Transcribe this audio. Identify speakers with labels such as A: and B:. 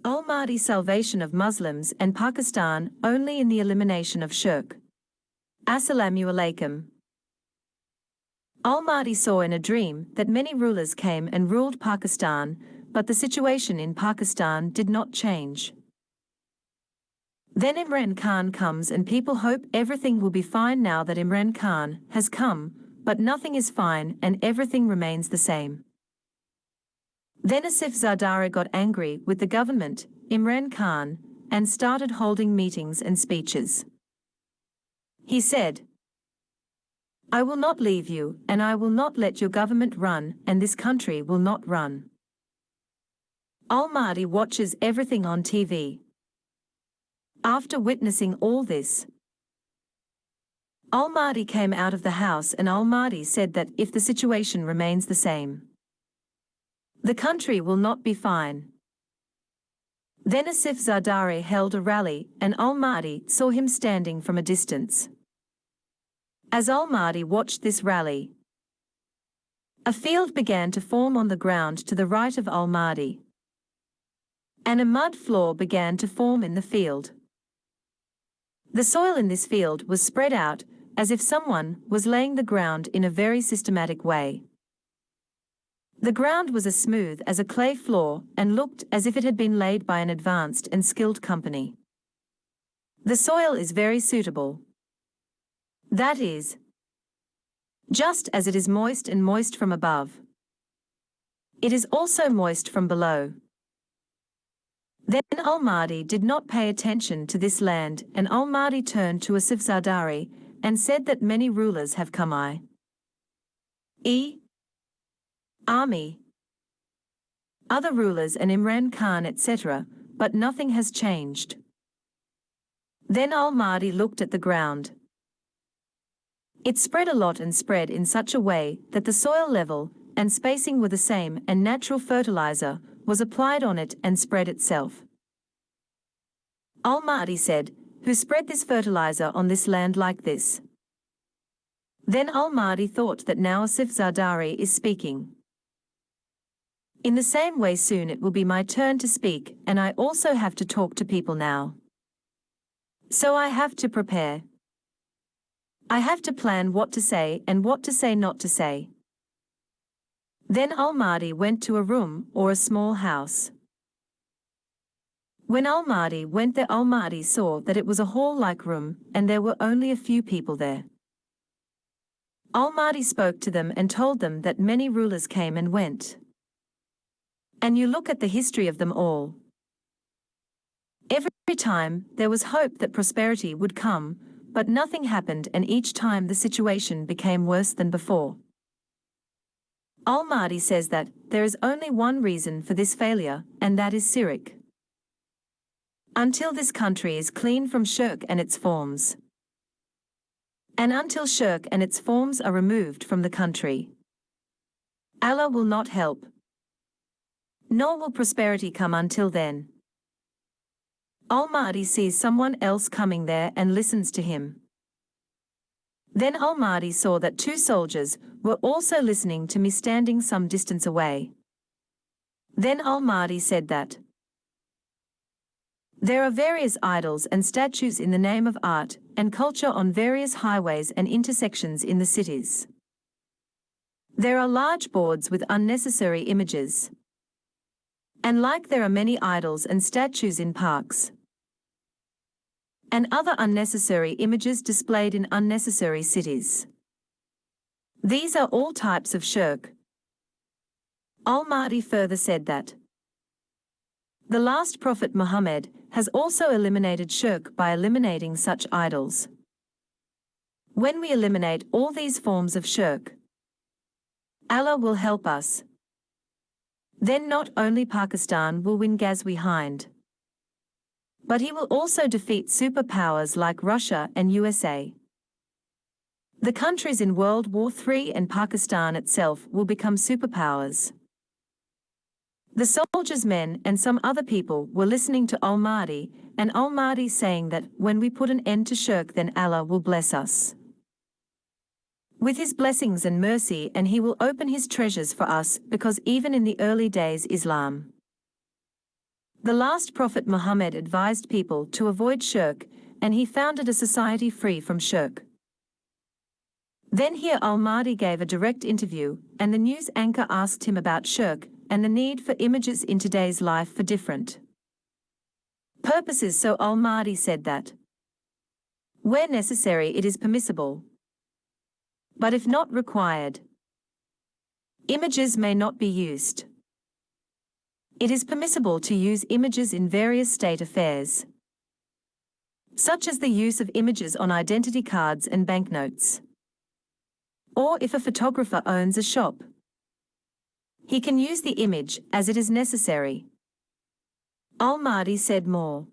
A: Al-Mahdi salvation of Muslims and Pakistan only in the elimination of shirk. Assalamualaikum. Al-Mahdi saw in a dream that many rulers came and ruled Pakistan, but the situation in Pakistan did not change. Then Imran Khan comes and people hope everything will be fine now that Imran Khan has come, but nothing is fine and everything remains the same. Then Asif Zardari got angry with the government, Imran Khan, and started holding meetings and speeches. He said, "I will not leave you, and I will not let your government run, and this country will not run." Al-Mahdi watches everything on TV. After witnessing all this, Al-Mahdi came out of the house and Al-Mahdi said that if the situation remains the same, the country will not be fine. Then Asif Zardari held a rally and Al-Mahdi saw him standing from a distance. As Al-Mahdi watched this rally, a field began to form on the ground to the right of Al-Mahdi, and a mud floor began to form in the field. The soil in this field was spread out as if someone was laying the ground in a very systematic way. The ground was as smooth as a clay floor and looked as if it had been laid by an advanced and skilled company. The soil is very suitable. That is, just as it is moist and moist from above, it is also moist from below. Then Al-Mahdi did not pay attention to this land and Al-Mahdi turned to Asif Zardari and said that many rulers have come army, other rulers and Imran Khan etc., but nothing has changed. Then Al-Mahdi looked at the ground. It spread a lot and spread in such a way that the soil level and spacing were the same and natural fertilizer was applied on it and spread itself. Al-Mahdi said, "Who spread this fertilizer on this land like this?" Then Al-Mahdi thought that now Asif Zardari is speaking. In the same way soon it will be my turn to speak and I also have to talk to people now. So I have to prepare. I have to plan what to say and what to say not to say. Then Al-Mahdi went to a room or a small house. When Al-Mahdi went there Al-Mahdi saw that it was a hall-like room and there were only a few people there. Al-Mahdi spoke to them and told them that many rulers came and went. And you look at the history of them all. Every time there was hope that prosperity would come, but nothing happened and each time the situation became worse than before. Al-Mahdi says that there is only one reason for this failure, and that is shirk. Until this country is clean from shirk and its forms, and until shirk and its forms are removed from the country, Allah will not help, nor will prosperity come until then. Al-Mahdi sees someone else coming there and listens to him. Then Al-Mahdi saw that two soldiers were also listening to me standing some distance away. Then Al-Mahdi said that there are various idols and statues in the name of art and culture on various highways and intersections in the cities. There are large boards with unnecessary images. And like there are many idols and statues in parks, and other unnecessary images displayed in unnecessary cities. These are all types of shirk. Al-Mahdi further said that the last Prophet Muhammad has also eliminated shirk by eliminating such idols. When we eliminate all these forms of shirk, Allah will help us. Then not only Pakistan will win Ghazwi Hind, but he will also defeat superpowers like Russia and USA. The countries in World War III and Pakistan itself will become superpowers. The soldiers' men and some other people were listening to Al-Mahdi, and Al-Mahdi saying that when we put an end to shirk then Allah will bless us with his blessings and mercy and he will open his treasures for us because even in the early days Islam The last Prophet Muhammad advised people to avoid shirk, and he founded a society free from shirk. Then here Al-Mahdi gave a direct interview, and the news anchor asked him about shirk and the need for images in today's life for different purposes. So Al-Mahdi said that where necessary it is permissible, but if not required, images may not be used. It is permissible to use images in various state affairs, such as the use of images on identity cards and banknotes. Or if a photographer owns a shop, he can use the image as it is necessary. Al-Mahdi said more.